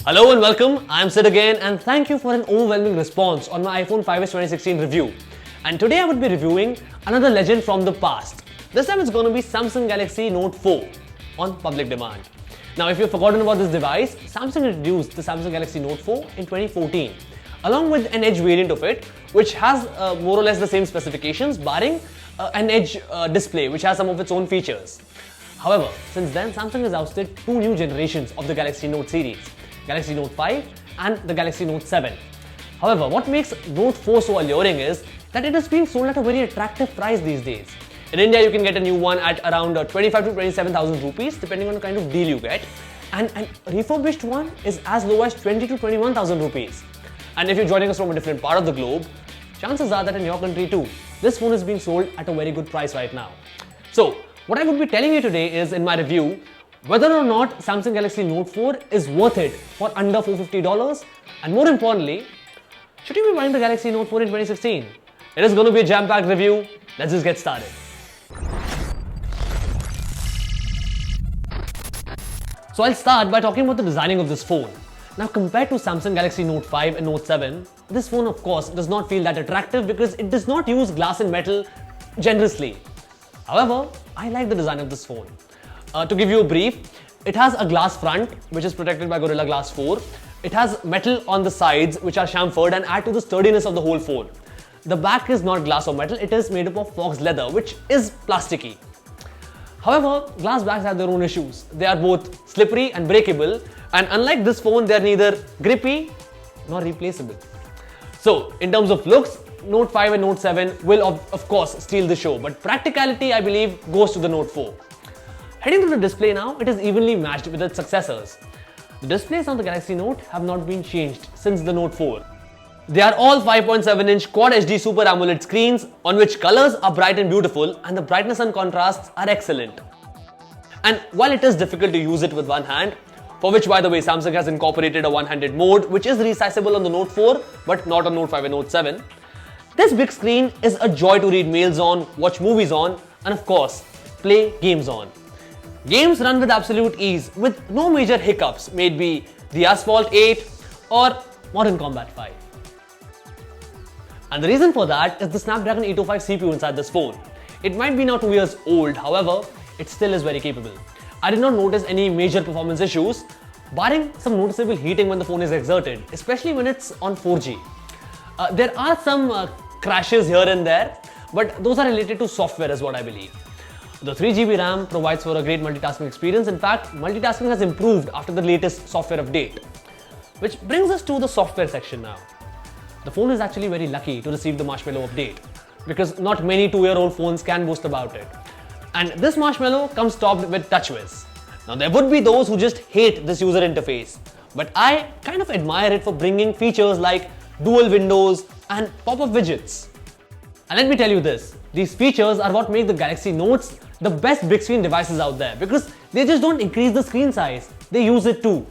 Hello and welcome, I'm Sid again and thank you for an overwhelming response on my iPhone 5s 2016 review. And today I would be reviewing another legend from the past. This time it's going to be Samsung Galaxy Note 4 on public demand. Now if you've forgotten about this device, Samsung introduced the Samsung Galaxy Note 4 in 2014 along with an Edge variant of it which has more or less the same specifications barring an Edge display which has some of its own features. However, since then Samsung has ousted two new generations of the Galaxy Note series, Galaxy Note 5 and the Galaxy Note 7. However, what makes Note 4 so alluring is that it is being sold at a very attractive price these days. In India, you can get a new one at around 25 to 27,000 rupees depending on the kind of deal you get. And a refurbished one is as low as 20 to 21,000 rupees. And if you're joining us from a different part of the globe, chances are that in your country too, this phone is being sold at a very good price right now. So, what I would be telling you today is in my review, whether or not Samsung Galaxy Note 4 is worth it for under $450 and more importantly, should you be buying the Galaxy Note 4 in 2016? It is going to be a jam-packed review. Let's just get started. So I'll start by talking about the designing of this phone. Now compared to Samsung Galaxy Note 5 and Note 7, this phone of course does not feel that attractive because it does not use glass and metal generously. However, I like the design of this phone. To give you a brief, it has a glass front which is protected by Gorilla Glass 4. It has metal on the sides which are chamfered and add to the sturdiness of the whole phone. The back is not glass or metal, it is made up of fox leather which is plasticky. However, glass backs have their own issues. They are both slippery and breakable and unlike this phone, they are neither grippy nor replaceable. So, in terms of looks, Note 5 and Note 7 will of course steal the show, but practicality I believe goes to the Note 4. Heading to the display now, it is evenly matched with its successors. The displays on the Galaxy Note have not been changed since the Note 4. They are all 5.7-inch Quad HD Super AMOLED screens on which colors are bright and beautiful and the brightness and contrasts are excellent. And while it is difficult to use it with one hand, for which by the way Samsung has incorporated a one-handed mode which is resizable on the Note 4 but not on Note 5 and Note 7, this big screen is a joy to read mails on, watch movies on and of course play games on. Games run with absolute ease with no major hiccups, may it be the Asphalt 8 or Modern Combat 5. And the reason for that is the Snapdragon 805 CPU inside this phone. It might be now 2 years old, however, it still is very capable. I did not notice any major performance issues, barring some noticeable heating when the phone is exerted, especially when it's on 4G. There are some crashes here and there, but those are related to software is what I believe. The 3GB RAM provides for a great multitasking experience. In fact, multitasking has improved after the latest software update. Which brings us to the software section now. The phone is actually very lucky to receive the Marshmallow update because not many 2-year-old phones can boast about it. And this Marshmallow comes topped with TouchWiz. Now there would be those who just hate this user interface, but I kind of admire it for bringing features like dual windows and pop-up widgets. And let me tell you this, these features are what make the Galaxy Notes the best big screen devices out there because they just don't increase the screen size, they use it too.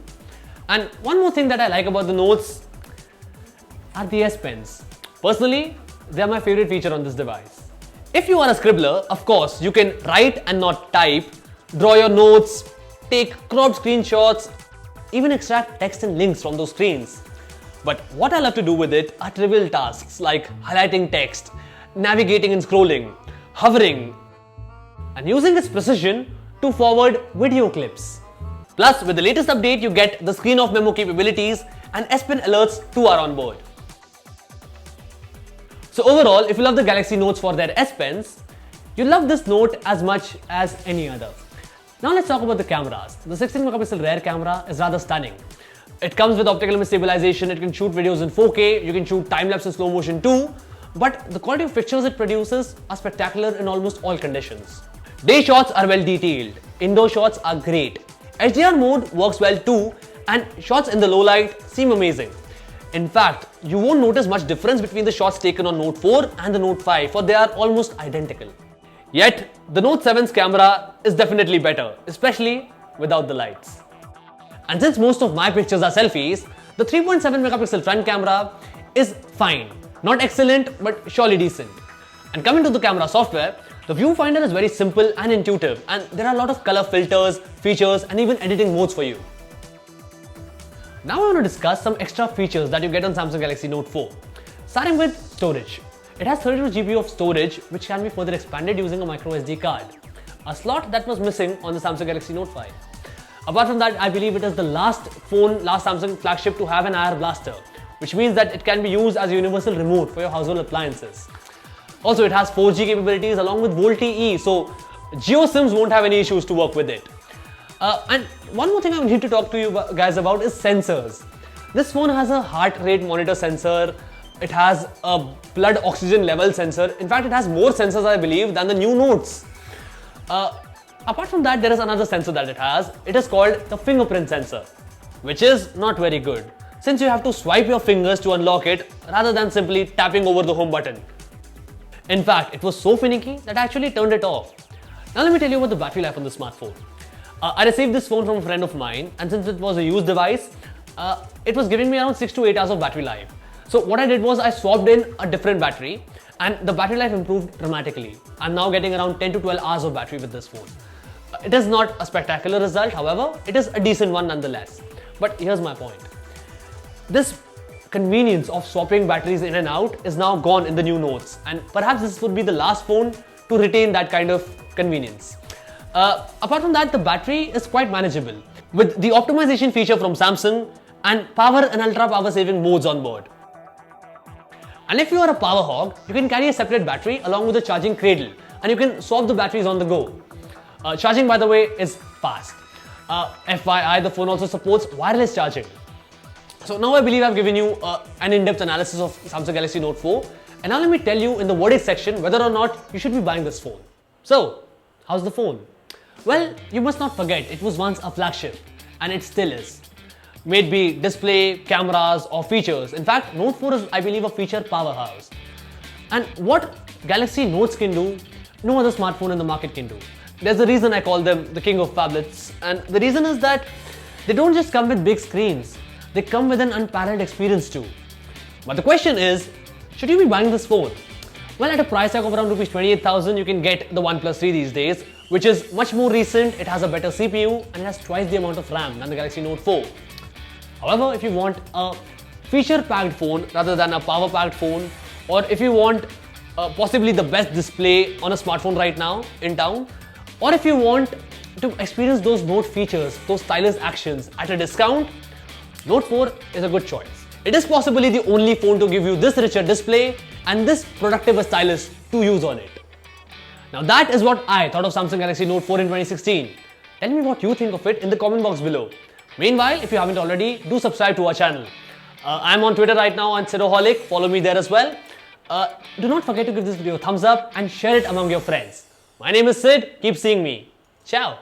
And one more thing that I like about the Notes are the S Pens. Personally, they are my favorite feature on this device. If you are a scribbler, of course, you can write and not type, draw your notes, take cropped screenshots, even extract text and links from those screens. But what I love to do with it are trivial tasks like highlighting text, navigating and scrolling, hovering, and using its precision to forward video clips. Plus, with the latest update, you get the screen off memo capabilities and S Pen alerts too are on board. So overall, if you love the Galaxy Notes for their S Pens, you love this Note as much as any other. Now let's talk about the cameras. The 16MP rear camera is rather stunning. It comes with optical image stabilization, it can shoot videos in 4K, you can shoot time-lapse in slow motion too, but the quality of pictures it produces are spectacular in almost all conditions. Day shots are well detailed, indoor shots are great, HDR mode works well too, and shots in the low light seem amazing. In fact, you won't notice much difference between the shots taken on Note 4 and the Note 5 for they are almost identical. Yet, the Note 7's camera is definitely better, especially without the lights. And since most of my pictures are selfies, the 3.7MP front camera is fine. Not excellent, but surely decent. And coming to the camera software, the viewfinder is very simple and intuitive and there are a lot of color filters, features and even editing modes for you. Now I want to discuss some extra features that you get on Samsung Galaxy Note 4. Starting with storage. It has 32 GB of storage which can be further expanded using a micro SD card. A slot that was missing on the Samsung Galaxy Note 5. Apart from that, I believe it is the last Samsung flagship to have an IR blaster, which means that it can be used as a universal remote for your household appliances. Also, it has 4G capabilities along with VoLTE, so GeoSIMs won't have any issues to work with it. And one more thing I need to talk to you guys about is sensors. This phone has a heart rate monitor sensor, it has a blood oxygen level sensor. In fact, it has more sensors, I believe, than the new Notes. Apart from that, there is another sensor that it has. It is called the fingerprint sensor, which is not very good, since you have to swipe your fingers to unlock it rather than simply tapping over the home button. In fact, it was so finicky that I actually turned it off. Now let me tell you about the battery life on the smartphone. I received this phone from a friend of mine, and since it was a used device, it was giving me around 6 to 8 hours of battery life. So what I did was I swapped in a different battery and the battery life improved dramatically. I'm now getting around 10 to 12 hours of battery with this phone. It is not a spectacular result, however, it is a decent one nonetheless. But here's my point. This convenience of swapping batteries in and out is now gone in the new Notes, and perhaps this would be the last phone to retain that kind of convenience. Apart from that, the battery is quite manageable with the optimization feature from Samsung and power and ultra power saving modes on board. And if you are a power hog, you can carry a separate battery along with a charging cradle, and you can swap the batteries on the go. Charging, by the way, is fast. FYI, the phone also supports wireless charging. So now I believe I've given you an in-depth analysis of Samsung Galaxy Note 4, and now let me tell you in the verdict section whether or not you should be buying this phone. So, how's the phone? Well, you must not forget it was once a flagship, and it still is. May it be display, cameras or features. In fact, Note 4 is, I believe, a feature powerhouse. And what Galaxy Notes can do, no other smartphone in the market can do. There's a reason I call them the king of phablets, and the reason is that they don't just come with big screens. They come with an unparalleled experience too. But the question is, should you be buying this phone? Well, at a price tag of around Rs 28,000, you can get the OnePlus 3 these days, which is much more recent, it has a better CPU, and it has twice the amount of RAM than the Galaxy Note 4. However, if you want a feature-packed phone rather than a power-packed phone, or if you want possibly the best display on a smartphone right now in town, or if you want to experience those Note features, those stylus actions at a discount, Note 4 is a good choice. It is possibly the only phone to give you this richer display and this productive a stylus to use on it. Now that is what I thought of Samsung Galaxy Note 4 in 2016. Tell me what you think of it in the comment box below. Meanwhile, if you haven't already, do subscribe to our channel. I'm on Twitter right now on Sidhant, follow me there as well. Do not forget to give this video a thumbs up and share it among your friends. My name is Sid, keep seeing me. Ciao.